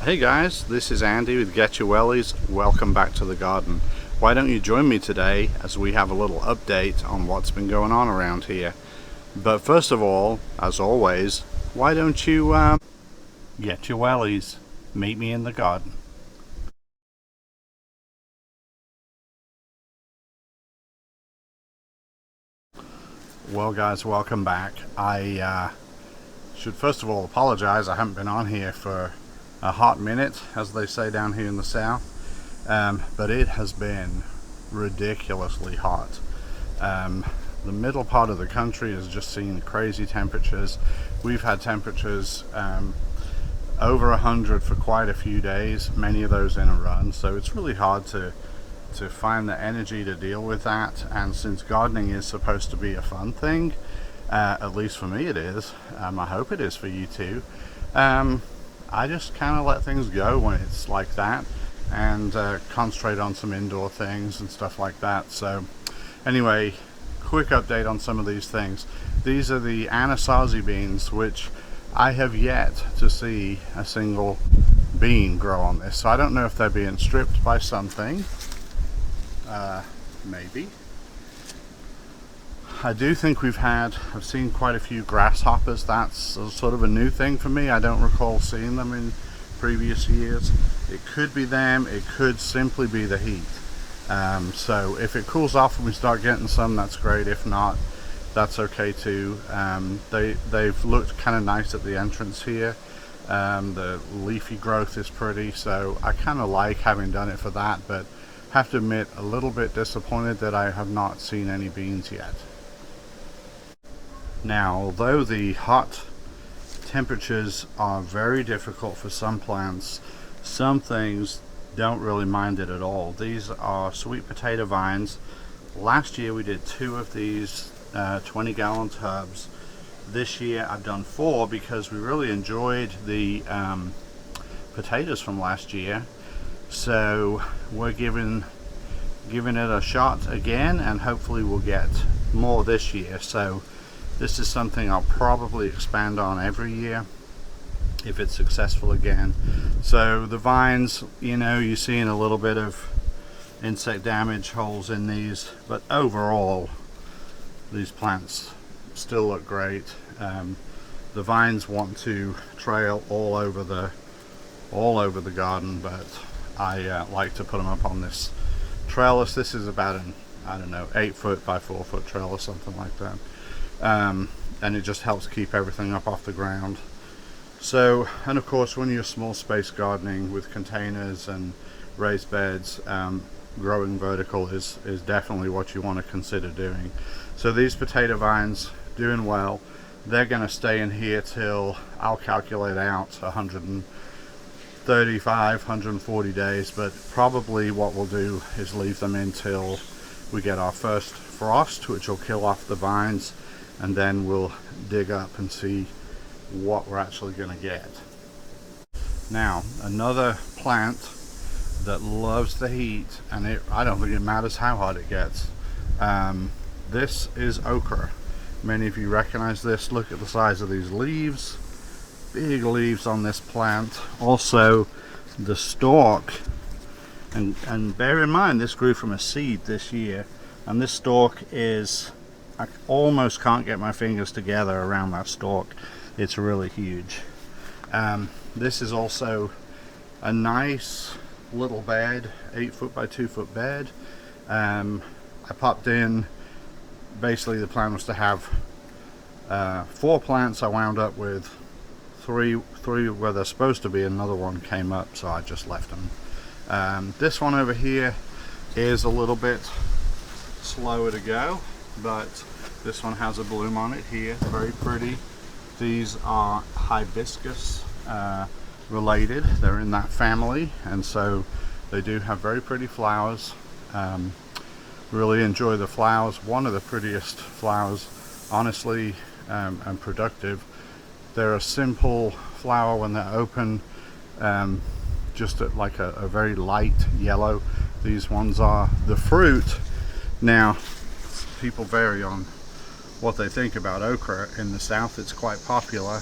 Hey guys, this is Andy with Get Your Wellies. Welcome back to the garden. Why don't you join me today as we have a little update on what's been going on around here. But first of all, as always, why don't you get your wellies, meet me in the garden. Well guys, welcome back. I should first of all apologize. I haven't been on here for a hot minute, as they say down here in the south, but it has been ridiculously hot. The middle part of the country has just seen crazy temperatures. We've had temperatures over 100 for quite a few days, many of those in a run, so it's really hard to find the energy to deal with that. And since gardening is supposed to be a fun thing, at least for me it is, I hope it is for you too, I just kind of let things go when it's like that and concentrate on some indoor things and stuff like that. So anyway, quick update on some of these things. These are the anasazi beans, which I have yet to see a single bean grow on this. So I don't know if they're being stripped by something. Maybe. I do think I've seen quite a few grasshoppers. That's sort of a new thing for me. I don't recall seeing them in previous years. It could be them, it could simply be the heat. So if it cools off and we start getting some, that's great. If not, that's okay too. They've looked kind of nice at the entrance here. The leafy growth is pretty, so I kind of like having done it for that, but have to admit, a little bit disappointed that I have not seen any beans yet. Now, although the hot temperatures are very difficult for some plants, some things don't really mind it at all. These are sweet potato vines. Last year we did 2 of these 20-gallon tubs. This year I've done 4 because we really enjoyed the potatoes from last year. So we're giving it a shot again, and hopefully we'll get more this year. So this is something I'll probably expand on every year if it's successful again. So the vines, you're seeing a little bit of insect damage, holes in these, but overall these plants still look great. The vines want to trail all over the garden, but I like to put them up on this trellis. This is about an, I don't know, 8 foot by 4 foot trellis, something like that. And it just helps keep everything up off the ground. So, and of course when you're small space gardening with containers and raised beds, growing vertical is definitely what you want to consider doing. So these potato vines doing well. They're going to stay in here till, I'll calculate out, 135, 140 days, but probably what we'll do is leave them until we get our first frost, which will kill off the vines, and then we'll dig up and see what we're actually going to get. Now, another plant that loves the heat, and I don't think it matters how hot it gets. This is okra. Many of you recognize this. Look at the size of these leaves. Big leaves on this plant. Also the stalk, and bear in mind this grew from a seed this year, and this stalk is, I almost can't get my fingers together around that stalk. It's really huge. This is also a nice little bed, 8 foot by 2 foot bed. I popped in, basically the plan was to have 4 plants. I wound up with three where they're supposed to be. Another one came up, so I just left them. This one over here is a little bit slower to go, but this one has a bloom on it here, very pretty. These are hibiscus related. They're in that family, and so they do have very pretty flowers. Really enjoy the flowers. One of the prettiest flowers, honestly, and productive. They're a simple flower when they're open, just like a very light yellow. These ones are. The fruit, now people vary on what they think about okra. In the south it's quite popular,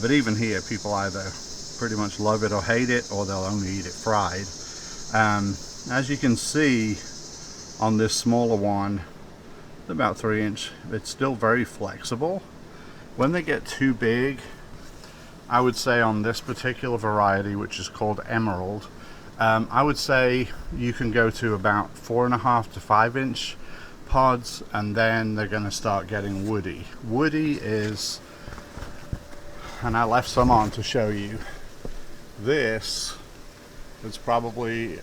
but even here people either pretty much love it or hate it, or they'll only eat it fried. As you can see on this smaller one, about 3-inch, it's still very flexible. When they get too big, I would say on this particular variety, which is called Emerald, I would say you can go to about 4.5 to 5-inch pods, and then they're going to start getting woody. Woody is, and I left some on to show you. This is probably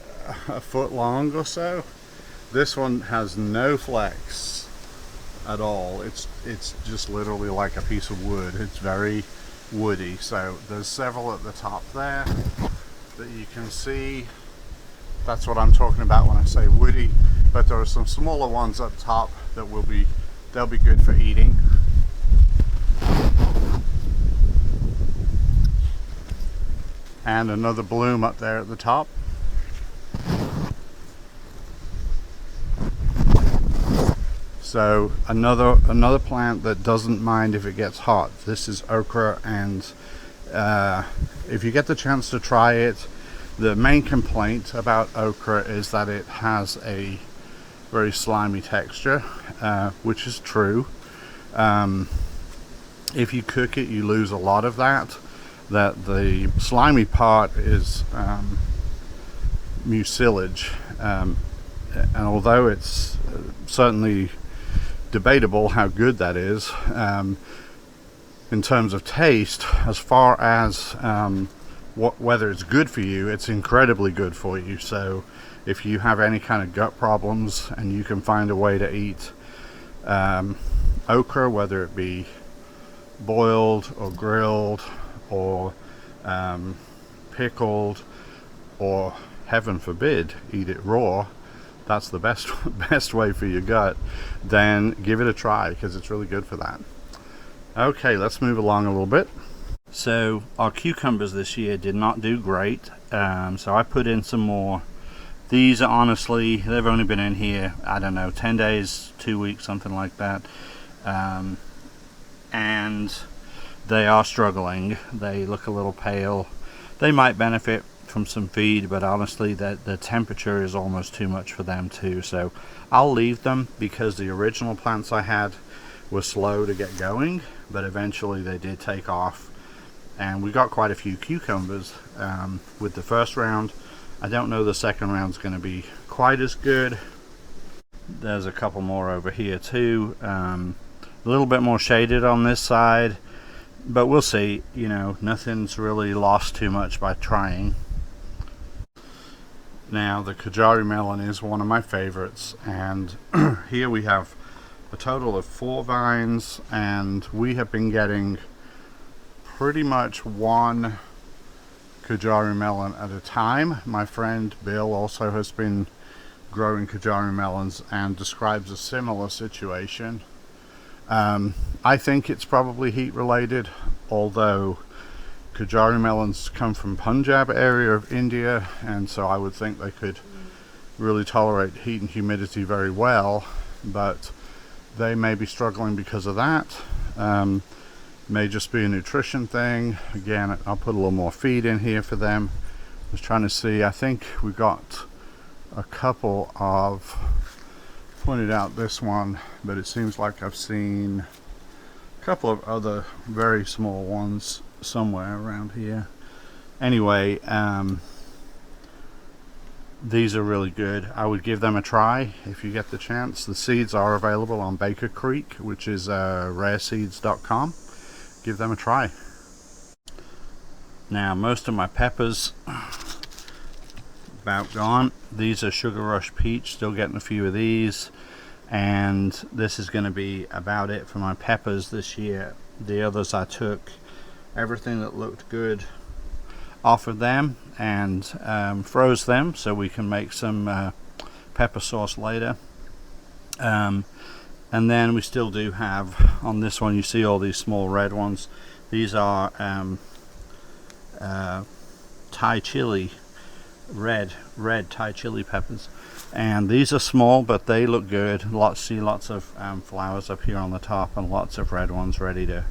a foot long or so. This one has no flex at all. It's just literally like a piece of wood. It's very woody. So there's several at the top there that you can see. That's what I'm talking about when I say woody. But there are some smaller ones up top that they'll be good for eating. And another bloom up there at the top. So another plant that doesn't mind if it gets hot. This is okra, and if you get the chance to try it, the main complaint about okra is that it has a very slimy texture, which is true. If you cook it, you lose a lot of that. The slimy part is mucilage, and although it's certainly debatable how good that is in terms of taste, as far as whether it's good for you, it's incredibly good for you. So if you have any kind of gut problems and you can find a way to eat okra, whether it be boiled or grilled or pickled, or heaven forbid, eat it raw, that's the best way for your gut, then give it a try, because it's really good for that. Okay, let's move along a little bit. So our cucumbers this year did not do great, so I put in some more. These are honestly, they've only been in here, I don't know, 10 days, 2 weeks, something like that, and they are struggling. They look a little pale. They might benefit from some feed, but honestly the temperature is almost too much for them too. So I'll leave them, because the original plants I had were slow to get going, but eventually they did take off, and we got quite a few cucumbers with the first round. I don't know the second round's going to be quite as good. There's a couple more over here too, a little bit more shaded on this side, but we'll see. You know, nothing's really lost too much by trying. Now, the Kajari melon is one of my favorites, and here we have a total of 4 vines, and we have been getting pretty much one Kajari melon at a time. My friend Bill also has been growing Kajari melons and describes a similar situation. I think it's probably heat related, although Kajari melons come from Punjab area of India, and so I would think they could really tolerate heat and humidity very well, but they may be struggling because of that. May just be a nutrition thing. Again, I'll put a little more feed in here for them. I was trying to see, I think we got a couple of, pointed out this one, but it seems like I've seen a couple of other very small ones somewhere around here. Anyway, these are really good. I would give them a try if you get the chance. The seeds are available on Baker Creek, which is rareseeds.com. Give them a try. Now, most of my peppers about gone. These are Sugar Rush Peach, still getting a few of these, and this is going to be about it for my peppers this year. The others I took everything that looked good off of them and froze them so we can make some pepper sauce later. And then we still do have, on this one you see all these small red ones. These are Thai chili, red Thai chili peppers, and these are small but they look good. See lots of flowers up here on the top and lots of red ones ready to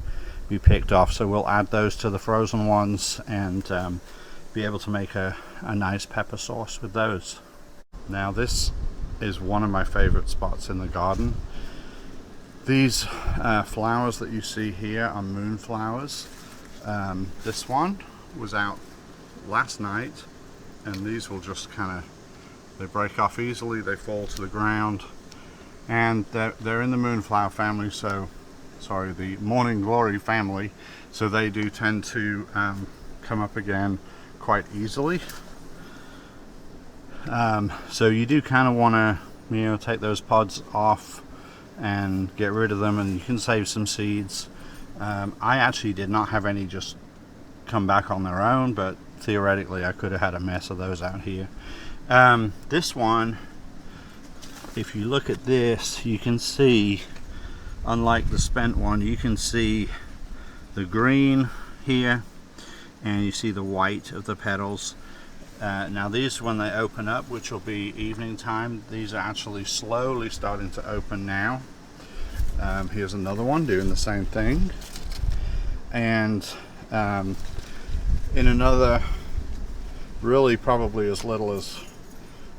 we picked off. So we'll add those to the frozen ones and be able to make a nice pepper sauce with those. Now this is one of my favorite spots in the garden. These flowers that you see here are moonflowers. This one was out last night, and these will just kind of, they break off easily, they fall to the ground, and they're in the moonflower family, so sorry, the morning glory family, so they do tend to come up again quite easily. So you do kind of want to, you know, take those pods off and get rid of them, and you can save some seeds. I actually did not have any just come back on their own, but theoretically I could have had a mess of those out here. This one, if you look at this, you can see, unlike the spent one, you can see the green here and you see the white of the petals. Now these, when they open up, which will be evening time, these are actually slowly starting to open now. Here's another one doing the same thing, and in another, really probably as little as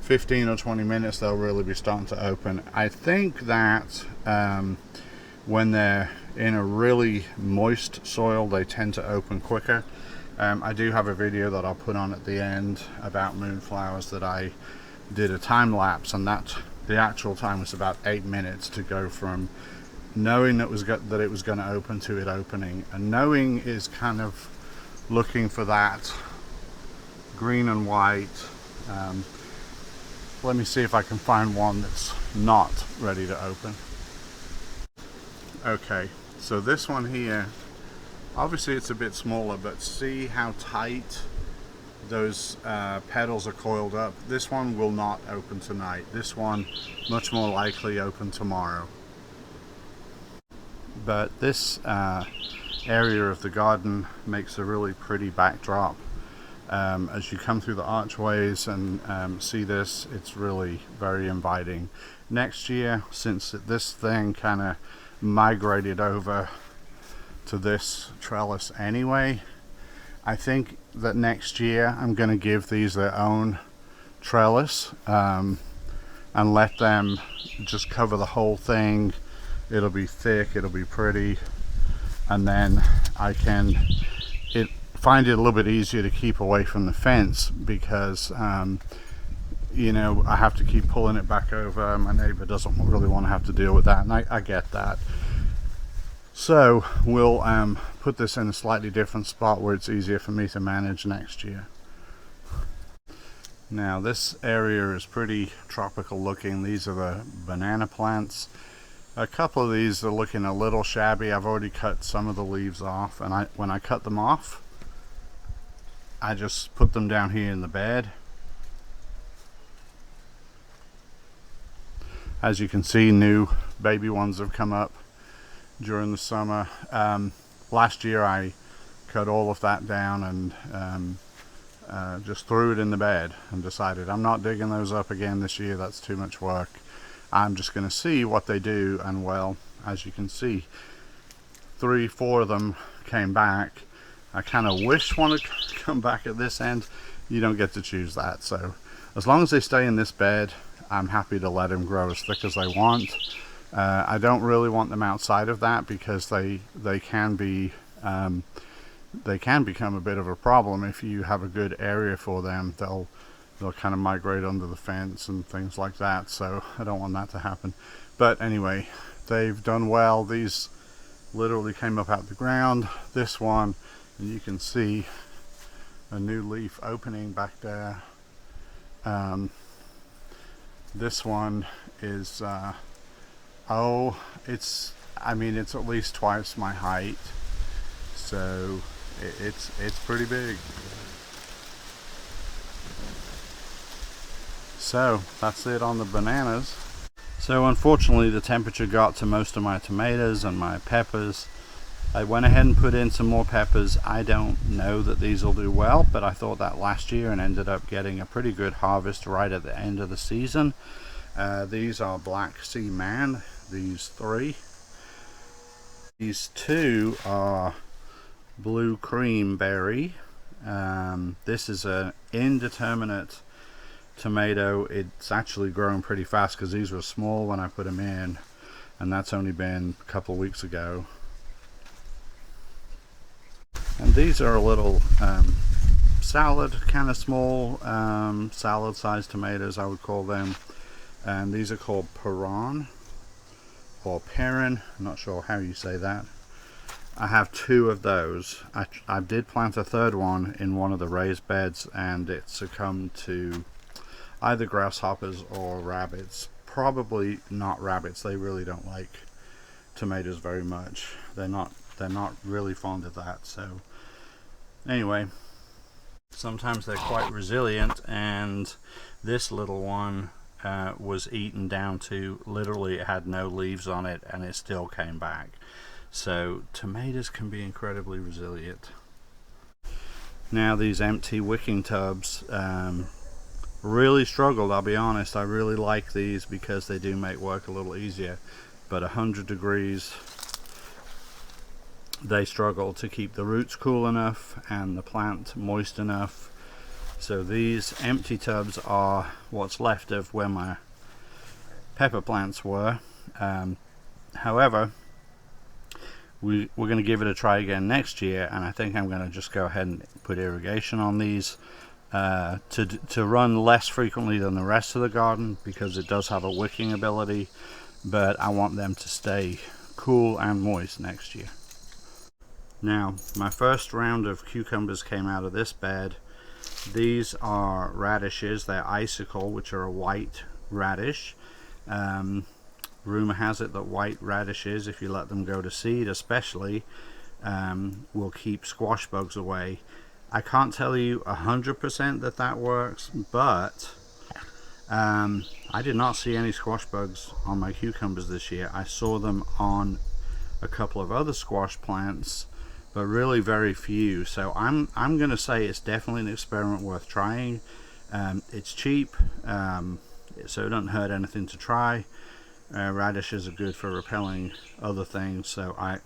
15 or 20 minutes, they'll really be starting to open. I think that when they're in a really moist soil, they tend to open quicker. I do have a video that I'll put on at the end about moonflowers that I did a time lapse, and that the actual time was about 8 minutes to go from knowing that it was going to open to it opening. And knowing is kind of looking for that green and white. Let me see if I can find one that's not ready to open. Okay, so this one here, obviously it's a bit smaller, but see how tight those petals are coiled up. This one will not open tonight. This one much more likely open tomorrow. But this area of the garden makes a really pretty backdrop. As you come through the archways and see this, it's really very inviting. Next year, since this thing kind of migrated over to this trellis anyway, I think that next year I'm going to give these their own trellis and let them just cover the whole thing. It'll be thick, it'll be pretty, and then I can find it a little bit easier to keep away from the fence, because you know, I have to keep pulling it back over. My neighbor doesn't really want to have to deal with that, and I get that. So we'll put this in a slightly different spot where it's easier for me to manage next year. Now this area is pretty tropical looking. These are the banana plants. A couple of these are looking a little shabby. I've already cut some of the leaves off, and when I cut them off, I just put them down here in the bed. As you can see, new baby ones have come up during the summer. Last year I cut all of that down and just threw it in the bed and decided I'm not digging those up again this year. That's too much work. I'm just going to see what they do, and well, as you can see, 3-4 of them came back. I kind of wish one would come back at this end. You don't get to choose that, so as long as they stay in this bed, I'm happy to let them grow as thick as they want. I don't really want them outside of that, because they can become a bit of a problem. If you have a good area for them, they'll kind of migrate under the fence and things like that, so I don't want that to happen. But anyway, they've done well. These literally came up out the ground. This one, and you can see a new leaf opening back there. This one is it's at least twice my height, so it's pretty big. So that's it on the bananas. So unfortunately the temperature got to most of my tomatoes and my peppers. I went ahead and put in some more peppers. I don't know that these will do well, but I thought that last year and ended up getting a pretty good harvest right at the end of the season. These are Black Sea Man, these 3. These two are blue cream berry. This is an indeterminate tomato. It's actually grown pretty fast because these were small when I put them in, and that's only been a couple of weeks ago. And these are a little salad, kind of small, salad sized tomatoes I would call them. And these are called Perron or Perrin, I'm not sure how you say that. I have two of those. I did plant a third one in one of the raised beds, and it succumbed to either grasshoppers or rabbits. Probably not rabbits. They really don't like tomatoes very much. They're not really fond of that. So anyway, sometimes they're quite resilient, and this little one was eaten down to literally it had no leaves on it, and it still came back. So tomatoes can be incredibly resilient. Now these empty wicking tubs really struggled, I'll be honest. I really like these because they do make work a little easier, but 100 degrees they struggle to keep the roots cool enough and the plant moist enough. So these empty tubs are what's left of where my pepper plants were. However, we're going to give it a try again next year, and I think I'm going to just go ahead and put irrigation on these to run less frequently than the rest of the garden, because it does have a wicking ability, but I want them to stay cool and moist next year. Now, my first round of cucumbers came out of this bed. These are radishes. They're icicle, which are a white radish. Rumor has it that white radishes, if you let them go to seed especially, will keep squash bugs away. I can't tell you 100% that works, but I did not see any squash bugs on my cucumbers this year. I saw them on a couple of other squash plants, but really very few. So I'm going to say it's definitely an experiment worth trying. It's cheap, so it doesn't hurt anything to try. Radishes are good for repelling other things, so I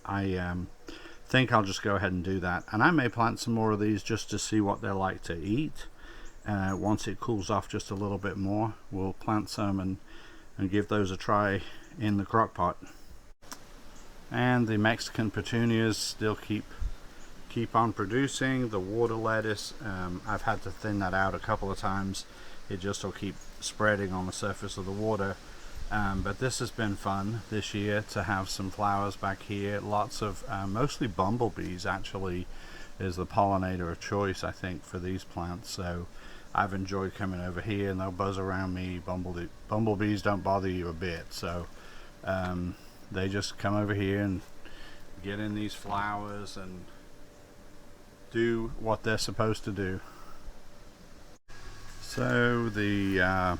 think I'll just go ahead and do that. And I may plant some more of these just to see what they're like to eat. Once it cools off just a little bit more, we'll plant some and give those a try in the crock pot. And the Mexican petunias still keep on producing. The water lettuce, I've had to thin that out a couple of times. It just will keep spreading on the surface of the water. But this has been fun this year to have some flowers back here. Lots of mostly bumblebees actually is the pollinator of choice, I think, for these plants. So I've enjoyed coming over here, and they'll buzz around me. Bumblebees don't bother you a bit, so they just come over here and get in these flowers and do what they're supposed to do. So the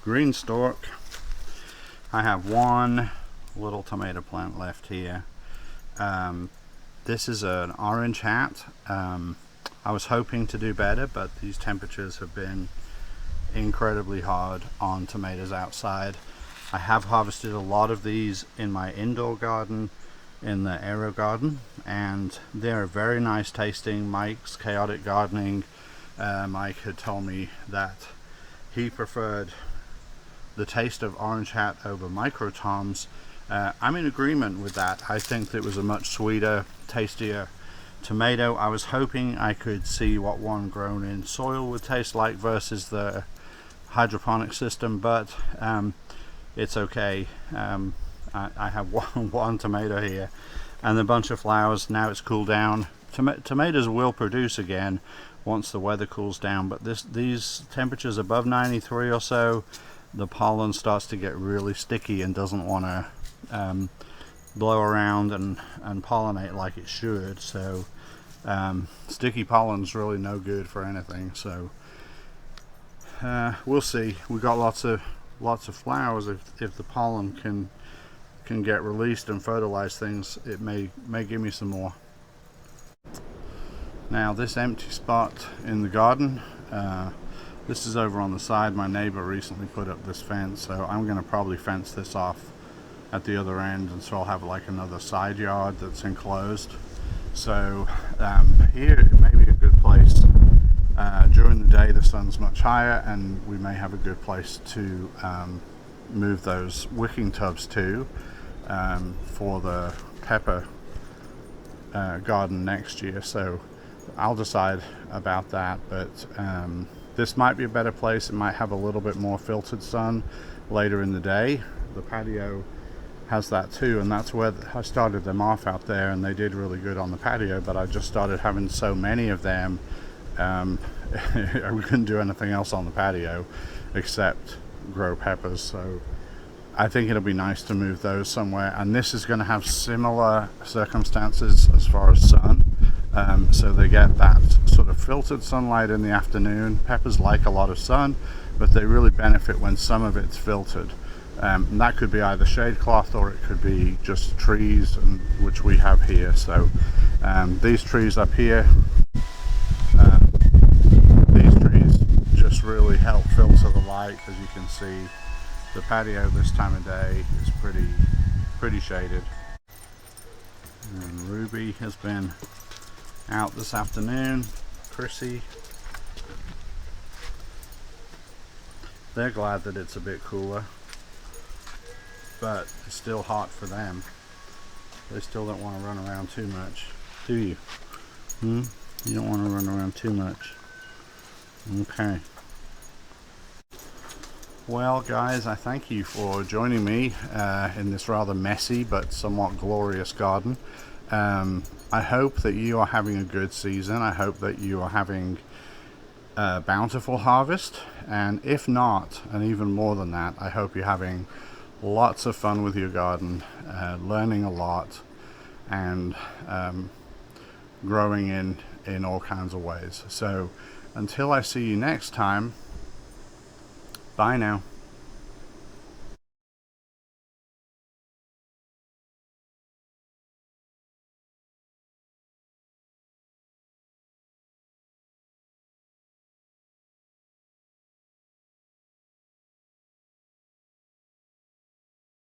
green stalk, I have one little tomato plant left here. This is an orange hat. I was hoping to do better, but these temperatures have been incredibly hard on tomatoes outside. I have harvested a lot of these in my indoor garden, in the aero garden, and they're very nice tasting. Mike's Chaotic Gardening, Mike had told me that he preferred the taste of orange hat over micro toms. I'm in agreement with that. I think that it was a much sweeter, tastier tomato. I was hoping I could see what one grown in soil would taste like versus the hydroponic system, but it's okay. I have one tomato here and a bunch of flowers. Now it's cooled down. Tomatoes will produce again once the weather cools down, but these temperatures above 93 or so, the pollen starts to get really sticky and doesn't want to blow around and pollinate like it should. So sticky pollen's really no good for anything. So we'll see. We got lots of flowers. If the pollen can get released and fertilize things, it may give me some more. Now this empty spot in the garden, this is over on the side. My neighbor recently put up this fence, so I'm going to probably fence this off at the other end, and so I'll have like another side yard that's enclosed. So here may be a good place. During the day the sun's much higher, and we may have a good place to move those wicking tubs to for the pepper garden next year. So I'll decide about that, but this might be a better place. It might have a little bit more filtered sun later in the day. The patio has that too, and that's where I started them off out there, and they did really good on the patio, but I just started having so many of them we couldn't do anything else on the patio except grow peppers. So I think it'll be nice to move those somewhere, and this is going to have similar circumstances as far as sun. So they get that sort of filtered sunlight in the afternoon. Peppers like a lot of sun, but they really benefit when some of it's filtered. And that could be either shade cloth, or it could be just trees, which we have here. So these trees up here, these trees just really help filter the light. As you can see, the patio this time of day is pretty shaded. And Ruby has been out this afternoon. Chrissy, they're glad that it's a bit cooler, but it's still hot for them. They still don't want to run around too much, do you? You don't want to run around too much. Okay. Well guys, I thank you for joining me in this rather messy but somewhat glorious garden. I hope that you are having a good season. I hope that you are having a bountiful harvest, and if not, and even more than that, I hope you're having lots of fun with your garden, learning a lot, and growing in all kinds of ways. So until I see you next time, bye now.